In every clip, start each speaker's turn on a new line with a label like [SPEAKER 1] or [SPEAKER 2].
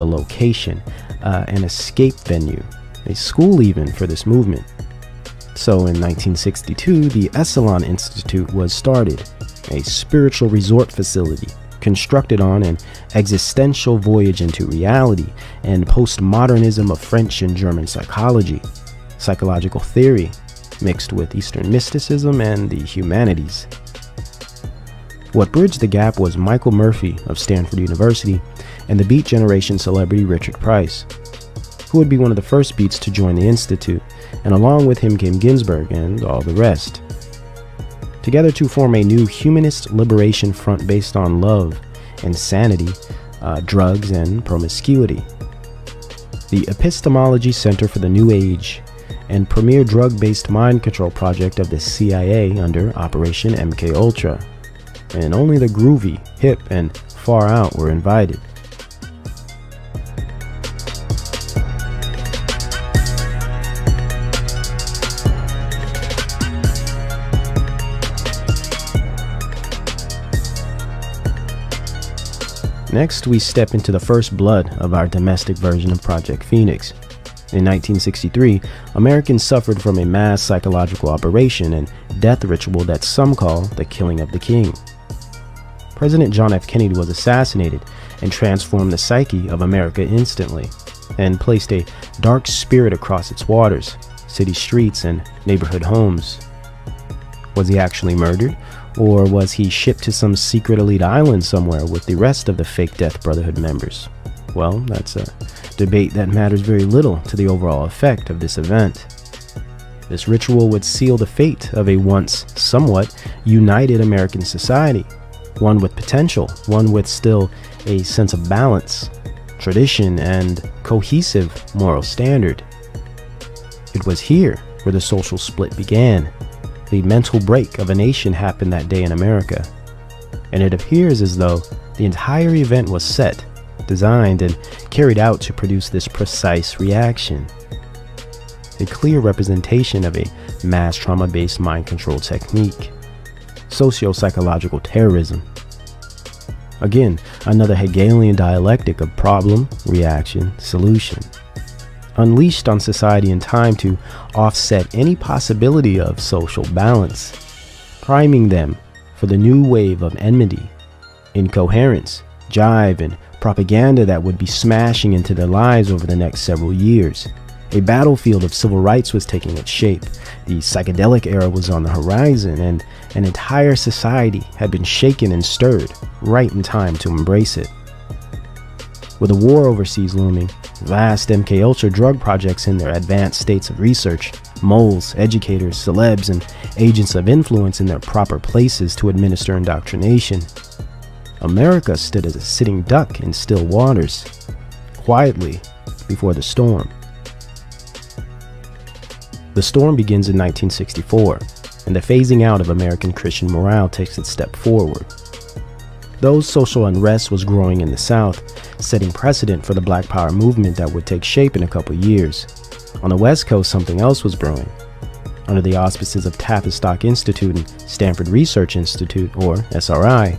[SPEAKER 1] a location, an escape venue, a school even for this movement. So in 1962, the Esalen Institute was started, a spiritual resort facility constructed on an existential voyage into reality and postmodernism of French and German psychology, psychological theory, mixed with Eastern mysticism and the humanities. What bridged the gap was Michael Murphy of Stanford University and the Beat Generation celebrity Richard Price, who would be one of the first Beats to join the Institute, and along with him came Ginsberg and all the rest, together to form a new humanist liberation front based on love, insanity, drugs, and promiscuity. The Epistemology Center for the New Age and premier drug-based mind control project of the CIA under Operation MKUltra. And only the groovy, hip, and far out were invited. Next, we step into the first blood of our domestic version of Project Phoenix. In 1963, Americans suffered from a mass psychological operation and death ritual that some call the killing of the king. President John F. Kennedy was assassinated and transformed the psyche of America instantly, and placed a dark spirit across its waters, city streets, and neighborhood homes. Was he actually murdered? Or was he shipped to some secret elite island somewhere with the rest of the fake Death Brotherhood members? Well, that's a debate that matters very little to the overall effect of this event. This ritual would seal the fate of a once somewhat united American society, one with potential, one with still a sense of balance, tradition, and cohesive moral standard. It was here where the social split began. The mental break of a nation happened that day in America, and it appears as though the entire event was set, designed, and carried out to produce this precise reaction. A clear representation of a mass trauma-based mind control technique. Socio-psychological terrorism. Again, another Hegelian dialectic of problem, reaction, solution. Unleashed on society in time to offset any possibility of social balance, priming them for the new wave of enmity, incoherence, jive, and propaganda that would be smashing into their lives over the next several years. A battlefield of civil rights was taking its shape. The psychedelic era was on the horizon, and an entire society had been shaken and stirred right in time to embrace it. With a war overseas looming, vast MKUltra drug projects in their advanced states of research, moles, educators, celebs, and agents of influence in their proper places to administer indoctrination, America stood as a sitting duck in still waters, quietly before the storm. The storm begins in 1964, and the phasing out of American Christian morale takes its step forward. Though social unrest was growing in the South, setting precedent for the Black Power movement that would take shape in a couple years, on the West Coast something else was brewing. Under the auspices of Tavistock Institute and Stanford Research Institute, or SRI,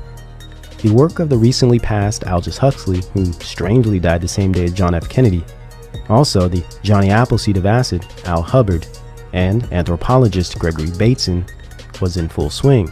[SPEAKER 1] the work of the recently passed Aldous Huxley, who strangely died the same day as John F. Kennedy, also the Johnny Appleseed of acid, Al Hubbard, and anthropologist Gregory Bateson was in full swing.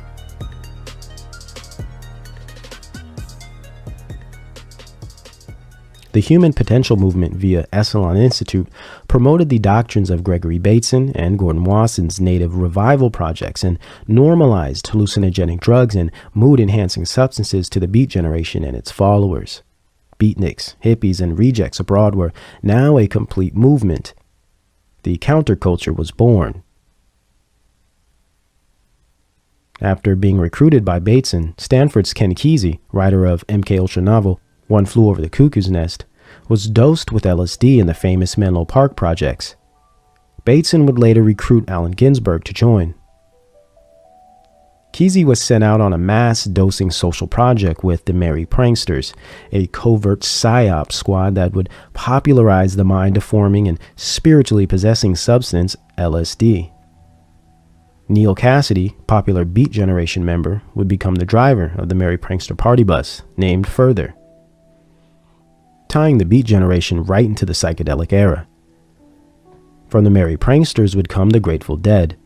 [SPEAKER 1] The Human Potential Movement via Esalen Institute promoted the doctrines of Gregory Bateson and Gordon Wasson's native revival projects and normalized hallucinogenic drugs and mood-enhancing substances to the Beat Generation and its followers. Beatniks, hippies, and rejects abroad were now a complete movement. The counterculture was born. After being recruited by Bateson, Stanford's Ken Kesey, writer of MKUltra novel One Flew Over the Cuckoo's Nest, was dosed with LSD in the famous Menlo Park projects. Bateson would later recruit Allen Ginsberg to join. Kesey was sent out on a mass dosing social project with the Merry Pranksters, a covert psyop squad that would popularize the mind-deforming and spiritually possessing substance LSD. Neil Cassidy, popular Beat Generation member, would become the driver of the Merry Prankster party bus, named Further. tying the Beat generation right into the psychedelic era. From the Merry Pranksters would come the Grateful Dead,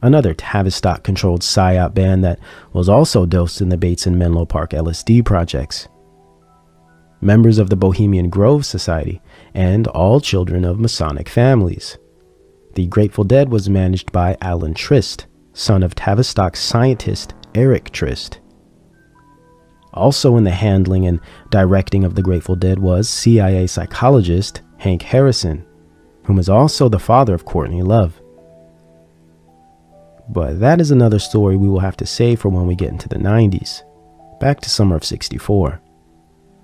[SPEAKER 1] another Tavistock-controlled psyop band that was also dosed in the Bates and Menlo Park LSD projects. Members of the Bohemian Grove Society, and all children of Masonic families. The Grateful Dead was managed by Alan Trist, son of Tavistock scientist Eric Trist. Also in the handling and directing of the Grateful Dead was CIA psychologist Hank Harrison, whom is also the father of Courtney Love. But that is another story we will have to save for when we get into the 90s, back to summer of '64.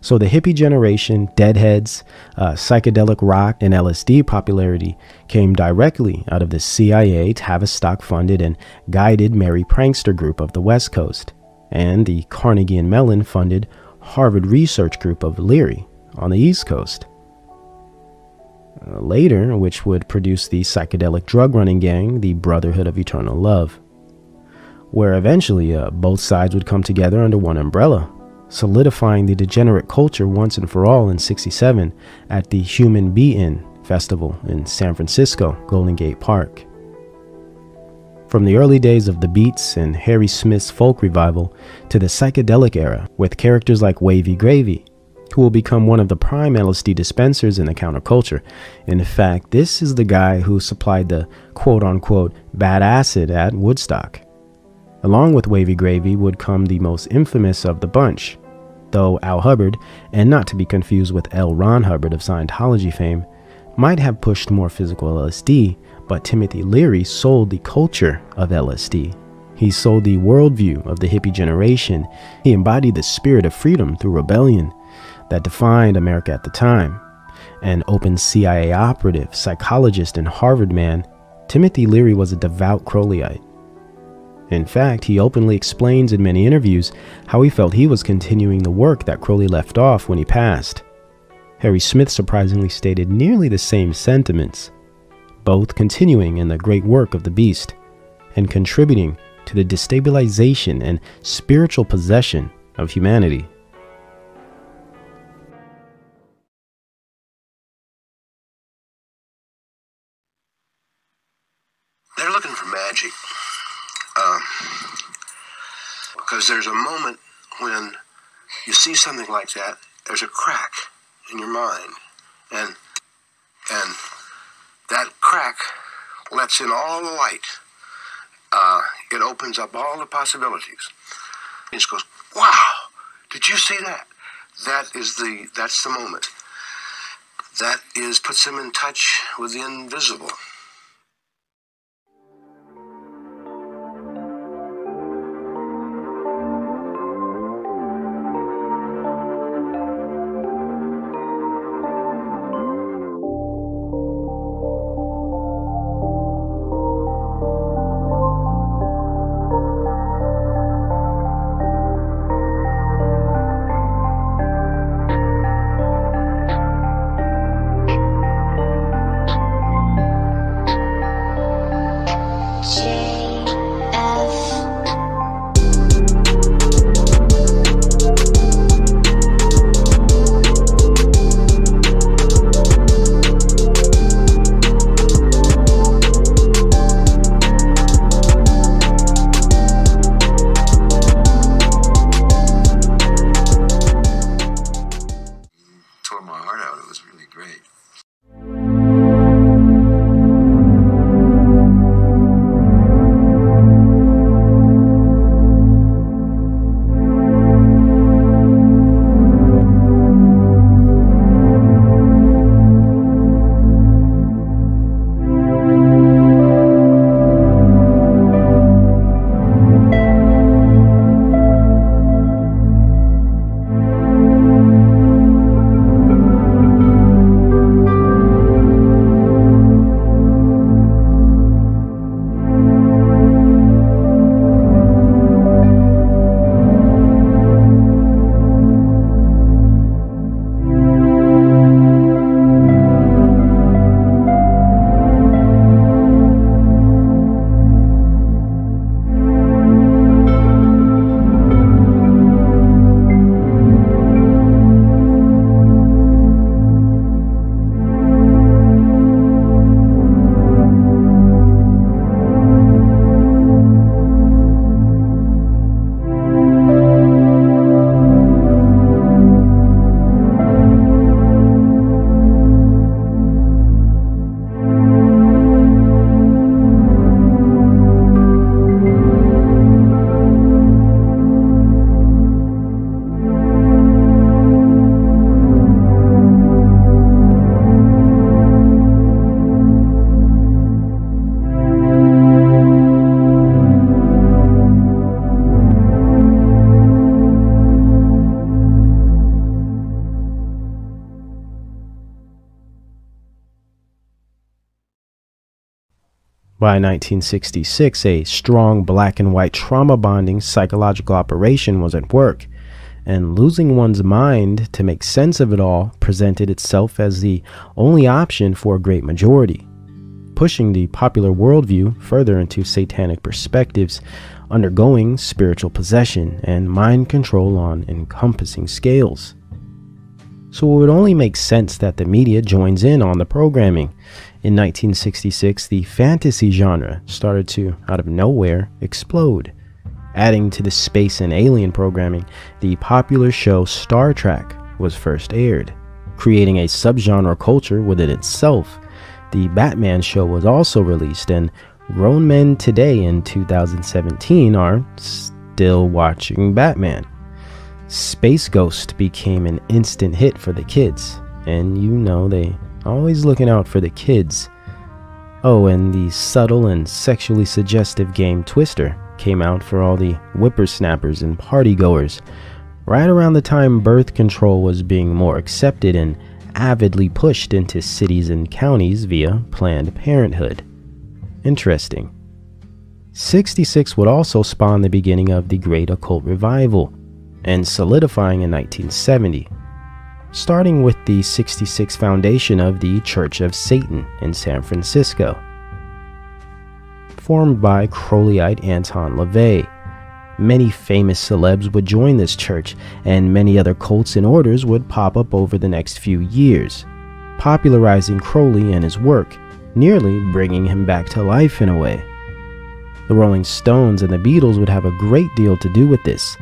[SPEAKER 1] So the hippie generation, Deadheads, psychedelic rock, and LSD popularity came directly out of the CIA Tavistock-funded and guided Merry Prankster group of the West Coast, and the Carnegie and Mellon-funded Harvard Research Group of Leary on the East Coast. Later, which would produce the psychedelic drug-running gang, the Brotherhood of Eternal Love, where eventually both sides would come together under one umbrella, solidifying the degenerate culture once and for all in '67 at the Human Be-In Festival in San Francisco, Golden Gate Park. From the early days of the Beats and Harry Smith's folk revival to the psychedelic era with characters like Wavy Gravy, who will become one of the prime LSD dispensers in the counterculture. In fact, this is the guy who supplied the quote-unquote bad acid at Woodstock. Along with Wavy Gravy would come the most infamous of the bunch, though Al Hubbard, and not to be confused with L. Ron Hubbard of Scientology fame, might have pushed more physical LSD, but Timothy Leary sold the culture of LSD. He sold the worldview of the hippie generation. He embodied the spirit of freedom through rebellion that defined America at the time. An open CIA operative, psychologist, and Harvard man, Timothy Leary was a devout Crowleyite. In fact, he openly explains in many interviews how he felt he was continuing the work that Crowley left off when he passed. Harry Smith surprisingly stated nearly the same sentiments, both continuing in the great work of the beast and contributing to the destabilization and spiritual possession of humanity.
[SPEAKER 2] They're looking for magic. Because there's a moment when you see something like that, there's a crack in your mind, and that crack lets in all the light. It opens up all the possibilities. It just goes, wow, did you see that? That's the moment. That puts them in touch with the invisible.
[SPEAKER 1] By 1966, a strong black and white trauma bonding psychological operation was at work, and losing one's mind to make sense of it all presented itself as the only option for a great majority, pushing the popular worldview further into satanic perspectives, undergoing spiritual possession and mind control on encompassing scales. So it would only make sense that the media joins in on the programming. In 1966, the fantasy genre started to, out of nowhere, explode. Adding to the space and alien programming, the popular show Star Trek was first aired, creating a subgenre culture within itself. The Batman show was also released, and grown men today in 2017 are still watching Batman. Space Ghost became an instant hit for the kids, and you know they always looking out for the kids. Oh, and the subtle and sexually suggestive game Twister came out for all the whippersnappers and partygoers, right around the time birth control was being more accepted and avidly pushed into cities and counties via Planned Parenthood. Interesting. 66 would also spawn the beginning of the Great Occult Revival, and solidifying in 1970, starting with the 66 foundation of the Church of Satan in San Francisco. Formed by Crowleyite Anton LaVey, many famous celebs would join this church, and many other cults and orders would pop up over the next few years, popularizing Crowley and his work, nearly bringing him back to life in a way. The Rolling Stones and the Beatles would have a great deal to do with this.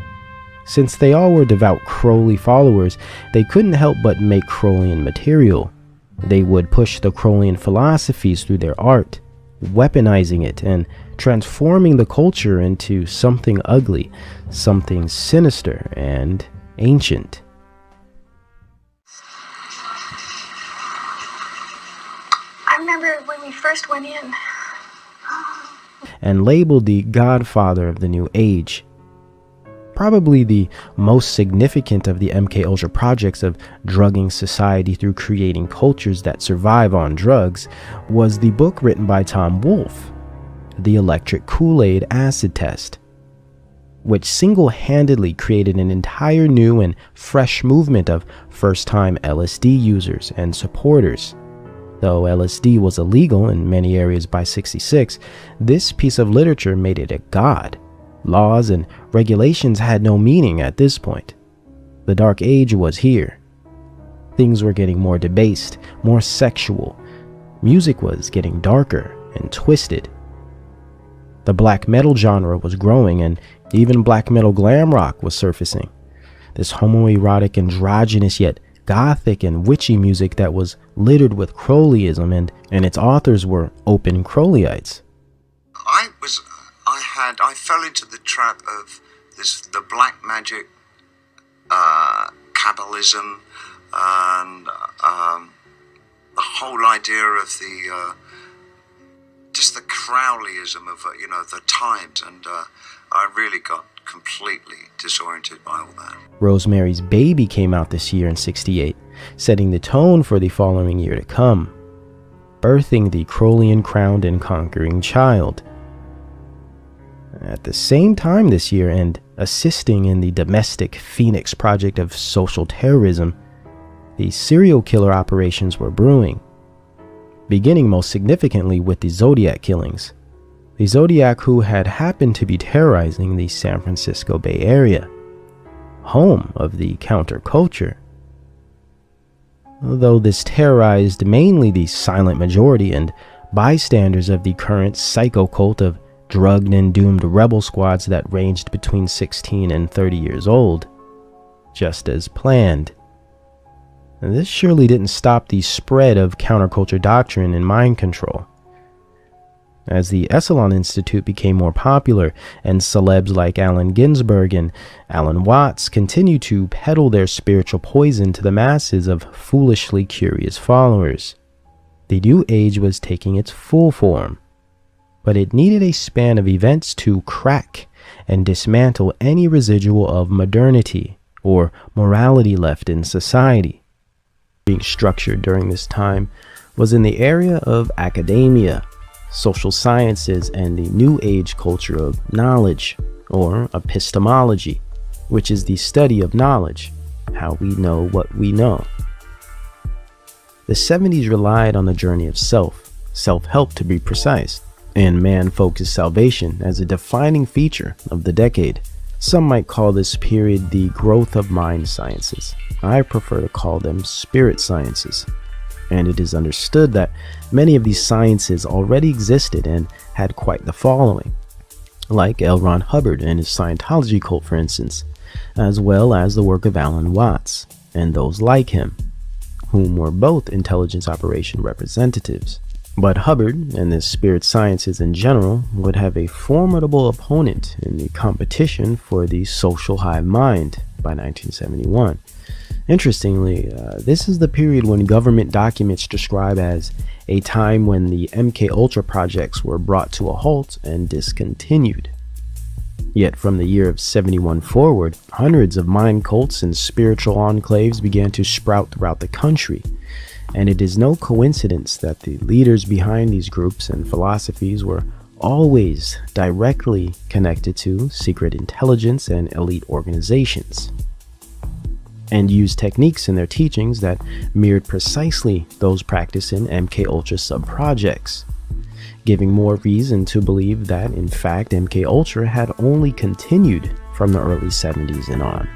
[SPEAKER 1] Since they all were devout Crowley followers, they couldn't help but make Crowleyan material. They would push the Crowleyan philosophies through their art, weaponizing it and transforming the culture into something ugly, something sinister and ancient.
[SPEAKER 3] I remember when we first went in.
[SPEAKER 1] And labeled the godfather of the New Age. Probably the most significant of the MKUltra projects of drugging society through creating cultures that survive on drugs was the book written by Tom Wolfe, The Electric Kool-Aid Acid Test, which single-handedly created an entire new and fresh movement of first-time LSD users and supporters. Though LSD was illegal in many areas by 66, this piece of literature made it a god. Laws and regulations had no meaning at this point. The Dark Age was here. Things were getting more debased, more sexual. Music was getting darker and twisted. The black metal genre was growing, and even black metal glam rock was surfacing. This homoerotic, androgynous yet gothic and witchy music that was littered with Crowleyism, and its authors were open Crowleyites.
[SPEAKER 4] I fell into the trap of the black magic, Kabbalism, and the whole idea of just the Crowleyism of the times, and I really got completely disoriented by all that.
[SPEAKER 1] Rosemary's Baby came out this year in 68, setting the tone for the following year to come, birthing the Crowleyan crowned and conquering child. At the same time this year, and assisting in the domestic Phoenix project of social terrorism, the serial killer operations were brewing, beginning most significantly with the Zodiac killings. The Zodiac who had happened to be terrorizing the San Francisco Bay Area, home of the counterculture. Although this terrorized mainly the silent majority and bystanders of the current psycho cult of drugged and doomed rebel squads that ranged between 16 and 30 years old, just as planned. And this surely didn't stop the spread of counterculture doctrine and mind control. As the Esalen Institute became more popular, and celebs like Allen Ginsberg and Alan Watts continued to peddle their spiritual poison to the masses of foolishly curious followers, the New Age was taking its full form. But it needed a span of events to crack and dismantle any residual of modernity or morality left in society. Being structured during this time was in the area of academia, social sciences, and the New Age culture of knowledge, or epistemology, which is the study of knowledge, how we know what we know. The 70s relied on the journey of self-help to be precise, and man-focused salvation as a defining feature of the decade. Some might call this period the growth of mind sciences. I prefer to call them spirit sciences. And it is understood that many of these sciences already existed and had quite the following, like L. Ron Hubbard and his Scientology cult, for instance, as well as the work of Alan Watts and those like him, whom were both intelligence operation representatives. But Hubbard and the spirit sciences in general would have a formidable opponent in the competition for the social hive mind by 1971. Interestingly, this is the period when government documents describe as a time when the MKUltra projects were brought to a halt and discontinued. Yet from the year of 71 forward, hundreds of mind cults and spiritual enclaves began to sprout throughout the country. And it is no coincidence that the leaders behind these groups and philosophies were always directly connected to secret intelligence and elite organizations, and used techniques in their teachings that mirrored precisely those practiced in MKUltra sub-projects, giving more reason to believe that, in fact, MKUltra had only continued from the early 70s and on,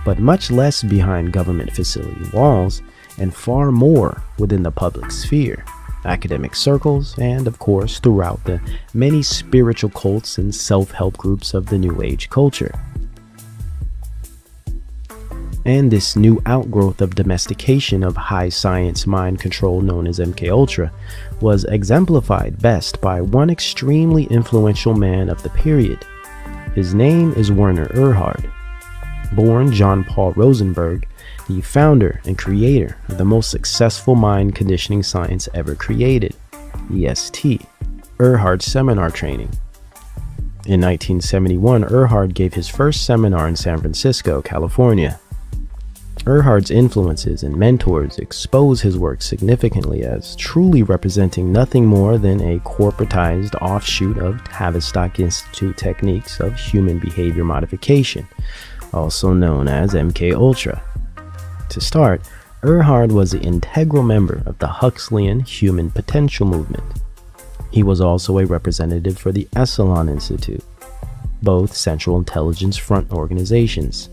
[SPEAKER 1] but much less behind government facility walls and far more within the public sphere, academic circles, and of course throughout the many spiritual cults and self-help groups of the New Age culture. And this new outgrowth of domestication of high science mind control known as MKUltra was exemplified best by one extremely influential man of the period. His name is Werner Erhard. Born John Paul Rosenberg, the founder and creator of the most successful mind conditioning science ever created, EST, Erhard Seminar Training. In 1971, Erhard gave his first seminar in San Francisco, California. Erhard's influences and mentors expose his work significantly as truly representing nothing more than a corporatized offshoot of Tavistock Institute techniques of human behavior modification, also known as MKUltra. To start, Erhard was an integral member of the Huxleyan Human Potential movement. He was also a representative for the Esalen Institute, both Central Intelligence Front organizations.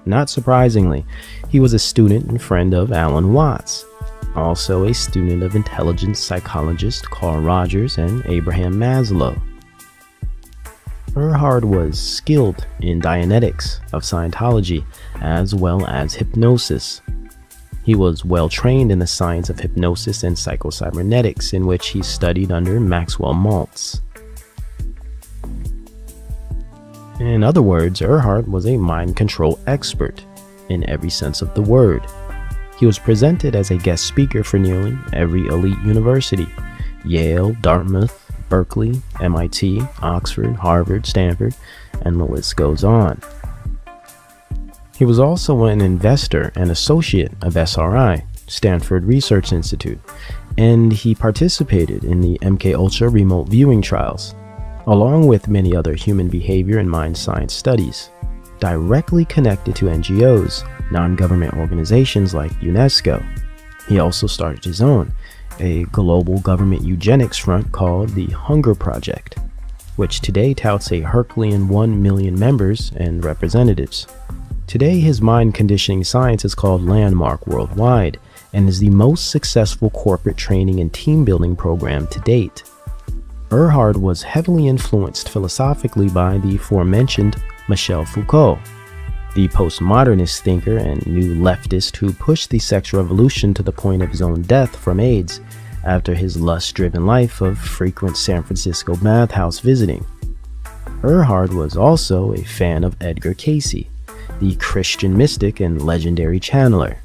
[SPEAKER 1] Not surprisingly, he was a student and friend of Alan Watts, also a student of intelligence psychologist Carl Rogers and Abraham Maslow. Erhard was skilled in Dianetics of Scientology as well as hypnosis. He was well trained in the science of hypnosis and psychocybernetics, in which he studied under Maxwell Maltz. In other words, Erhard was a mind control expert in every sense of the word. He was presented as a guest speaker for nearly every elite university: Yale, Dartmouth, Berkeley, MIT, Oxford, Harvard, Stanford, and the list goes on. He was also an investor and associate of SRI, Stanford Research Institute, and he participated in the MKUltra remote viewing trials, along with many other human behavior and mind science studies, directly connected to NGOs, non-government organizations like UNESCO. He also started his own, a global government eugenics front called the Hunger Project, which today touts a Herculean 1 million members and representatives. Today, his mind conditioning science is called Landmark worldwide and is the most successful corporate training and team building program to date. Erhard was heavily influenced philosophically by the aforementioned Michel Foucault, the postmodernist thinker and new leftist who pushed the sex revolution to the point of his own death from AIDS after his lust-driven life of frequent San Francisco bathhouse visiting. Erhard was also a fan of Edgar Cayce, the Christian mystic and legendary channeler.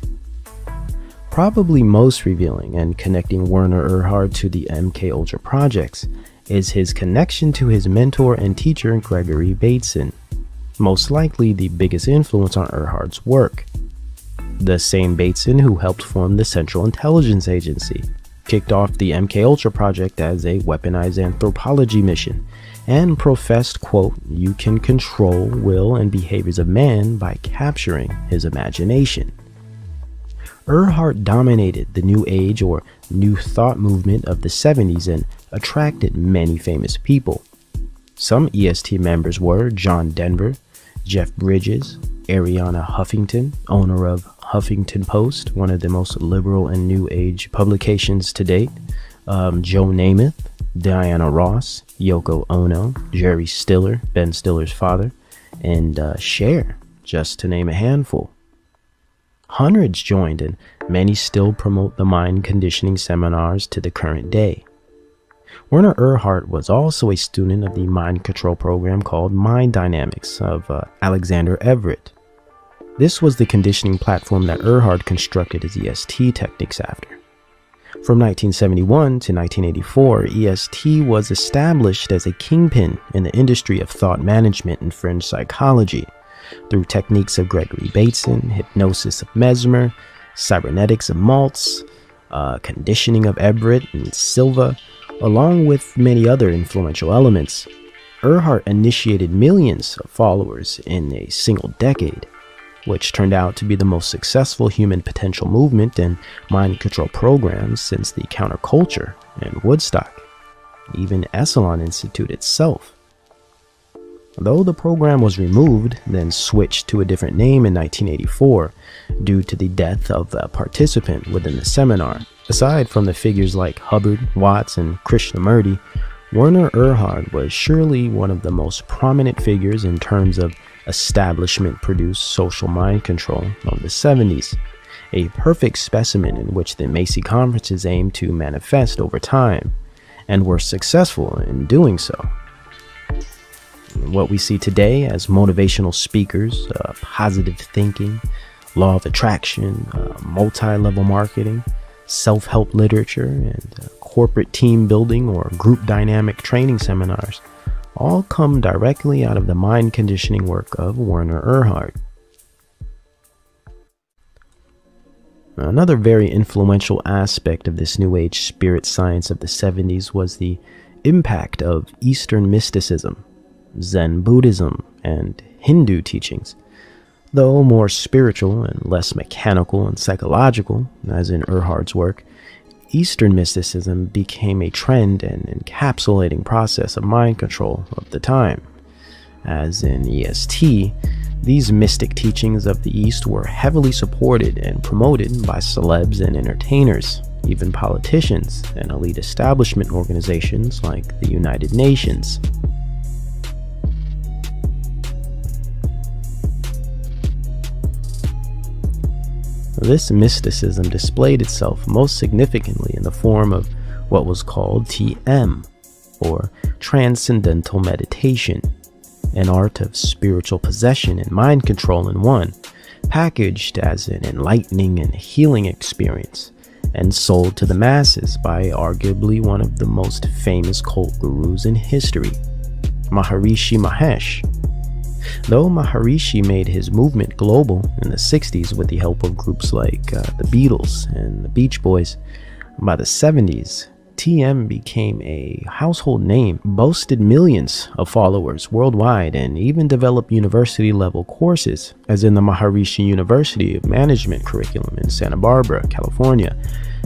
[SPEAKER 1] Probably most revealing and connecting Werner Erhard to the MKUltra projects is his connection to his mentor and teacher Gregory Bateson, most likely the biggest influence on Erhard's work. The same Bateson who helped form the Central Intelligence Agency, kicked off the MKUltra project as a weaponized anthropology mission and professed, quote, "You can control will and behaviors of man by capturing his imagination." Erhard dominated the New Age or New Thought movement of the 70s and attracted many famous people. Some EST members were John Denver, Jeff Bridges, Ariana Huffington, owner of Huffington Post, one of the most liberal and New Age publications to date, Joe Namath, Diana Ross, Yoko Ono, Jerry Stiller, Ben Stiller's father, and Cher, just to name a handful. Hundreds joined, and many still promote the mind conditioning seminars to the current day. Werner Erhard was also a student of the mind control program called Mind Dynamics of Alexander Everett. This was the conditioning platform that Erhard constructed his EST techniques after. From 1971 to 1984, EST was established as a kingpin in the industry of thought management and fringe psychology through techniques of Gregory Bateson, hypnosis of Mesmer, cybernetics of Maltz, conditioning of Everett and Silva, along with many other influential elements. Erhard initiated millions of followers in a single decade, which turned out to be the most successful human potential movement and mind control programs since the counterculture and Woodstock, even Esalen Institute itself. Though the program was removed, then switched to a different name in 1984 due to the death of a participant within the seminar. Aside from the figures like Hubbard, Watts, and Krishnamurti, Werner Erhard was surely one of the most prominent figures in terms of establishment-produced social mind control of the 70s, a perfect specimen in which the Macy conferences aimed to manifest over time, and were successful in doing so. What we see today as motivational speakers, positive thinking, law of attraction, multi-level marketing, self-help literature, and corporate team building or group dynamic training seminars all come directly out of the mind conditioning work of Werner Erhard. Another very influential aspect of this New Age spirit science of the 70s was the impact of Eastern mysticism, Zen Buddhism, and Hindu teachings. Though more spiritual and less mechanical and psychological, as in Erhard's work, Eastern mysticism became a trend and encapsulating process of mind control of the time. As in EST, these mystic teachings of the East were heavily supported and promoted by celebs and entertainers, even politicians and elite establishment organizations like the United Nations. This mysticism displayed itself most significantly in the form of what was called TM, or Transcendental Meditation, an art of spiritual possession and mind control in one, packaged as an enlightening and healing experience, and sold to the masses by arguably one of the most famous cult gurus in history, Maharishi Mahesh. Though Maharishi made his movement global in the 60s with the help of groups like the Beatles and the Beach Boys, by the 70s, TM became a household name, boasted millions of followers worldwide, and even developed university-level courses, as in the Maharishi University of Management curriculum in Santa Barbara, California,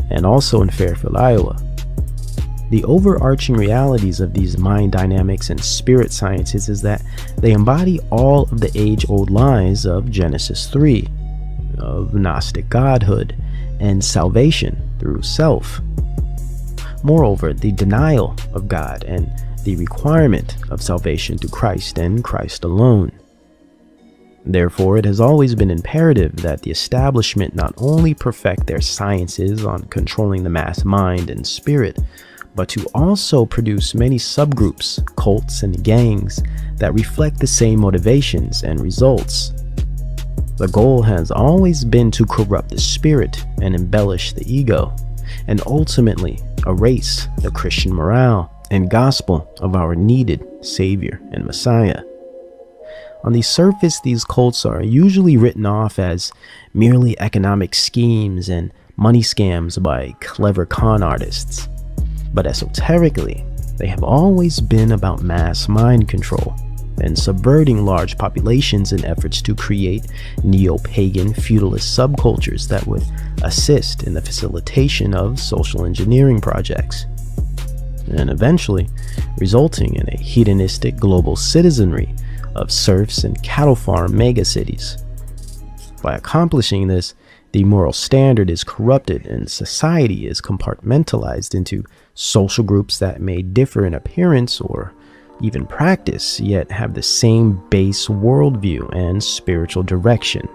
[SPEAKER 1] and also in Fairfield, Iowa. The overarching realities of these mind dynamics and spirit sciences is that they embody all of the age-old lies of Genesis 3, of Gnostic godhood, and salvation through self. Moreover, the denial of God and the requirement of salvation through Christ and Christ alone. Therefore, it has always been imperative that the establishment not only perfect their sciences on controlling the mass mind and spirit, but to also produce many subgroups, cults, and gangs that reflect the same motivations and results. The goal has always been to corrupt the spirit and embellish the ego, and ultimately erase the Christian morale and gospel of our needed Savior and Messiah. On the surface, these cults are usually written off as merely economic schemes and money scams by clever con artists. But esoterically, they have always been about mass mind control and subverting large populations in efforts to create neo-pagan feudalist subcultures that would assist in the facilitation of social engineering projects, and eventually resulting in a hedonistic global citizenry of serfs and cattle farm megacities. By accomplishing this, the moral standard is corrupted and society is compartmentalized into social groups that may differ in appearance or even practice, yet have the same base worldview and spiritual direction,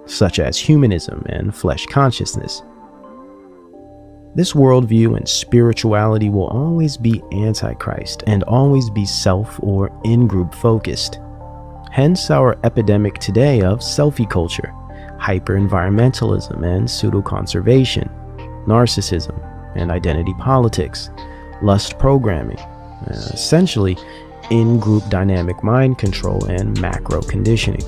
[SPEAKER 1] such as humanism and flesh consciousness. This worldview and spirituality will always be antichrist and always be self or in-group focused. Hence our epidemic today of selfie culture, hyper-environmentalism and pseudo-conservation, narcissism and identity politics, lust programming, essentially in-group dynamic mind control and macro conditioning.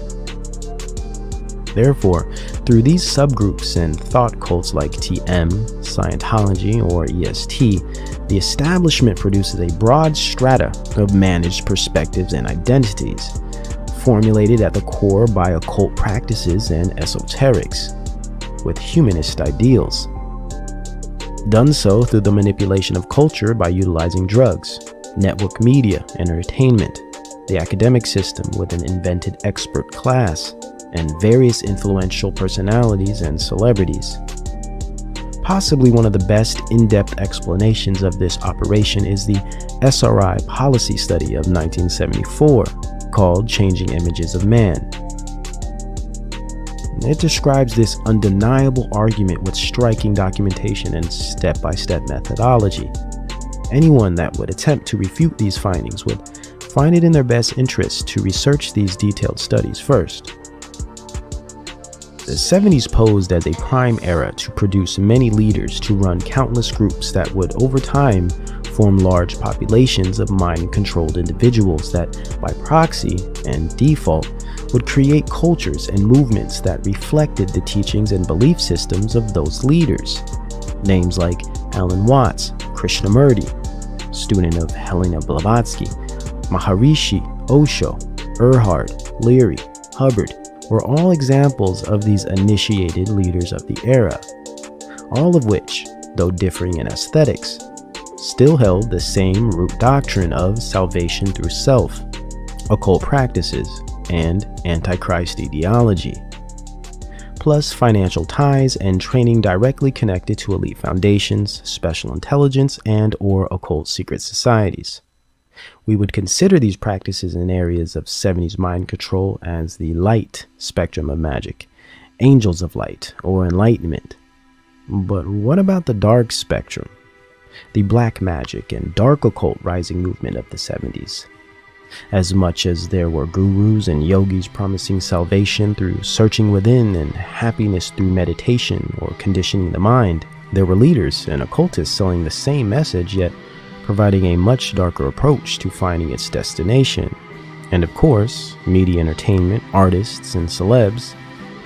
[SPEAKER 1] Therefore, through these subgroups and thought cults like TM, Scientology, or EST, the establishment produces a broad strata of managed perspectives and identities, formulated at the core by occult practices and esoterics, with humanist ideals. Done so through the manipulation of culture by utilizing drugs, network media, entertainment, the academic system with an invented expert class, and various influential personalities and celebrities. Possibly one of the best in-depth explanations of this operation is the SRI policy study of 1974, called Changing Images of Man. It describes this undeniable argument with striking documentation and step-by-step methodology. Anyone that would attempt to refute these findings would find it in their best interest to research these detailed studies first. The 70s posed as a prime era to produce many leaders to run countless groups that would over time form large populations of mind-controlled individuals that, by proxy and default, would create cultures and movements that reflected the teachings and belief systems of those leaders. Names like Alan Watts, Krishnamurti, student of Helena Blavatsky, Maharishi, Osho, Erhard, Leary, Hubbard, were all examples of these initiated leaders of the era, all of which, though differing in aesthetics, still held the same root doctrine of salvation through self, occult practices, and antichrist ideology, plus financial ties and training directly connected to elite foundations, special intelligence, and/or occult secret societies. We would consider these practices in areas of 70s mind control as the light spectrum of magic, angels of light, or enlightenment. But what about the dark spectrum, the black magic and dark occult rising movement of the 70s? As much as there were gurus and yogis promising salvation through searching within and happiness through meditation or conditioning the mind, there were leaders and occultists selling the same message, yet providing a much darker approach to finding its destination. And of course, media entertainment, artists and celebs,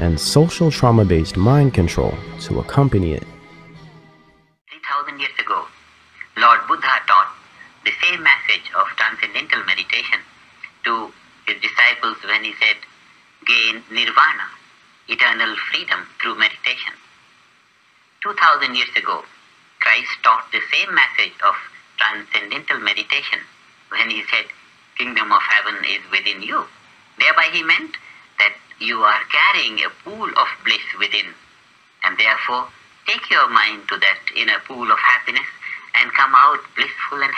[SPEAKER 1] and social trauma-based mind control to accompany it.
[SPEAKER 5] 3,000 years ago, Lord Buddha taught the same message of transcendental meditation to his disciples when he said, gain nirvana, eternal freedom through meditation. 2,000 years ago, Christ taught the same message of transcendental meditation when he said, kingdom of heaven is within you. Thereby he meant that you are carrying a pool of bliss within, and therefore take your mind to that inner pool of happiness and come out blissful and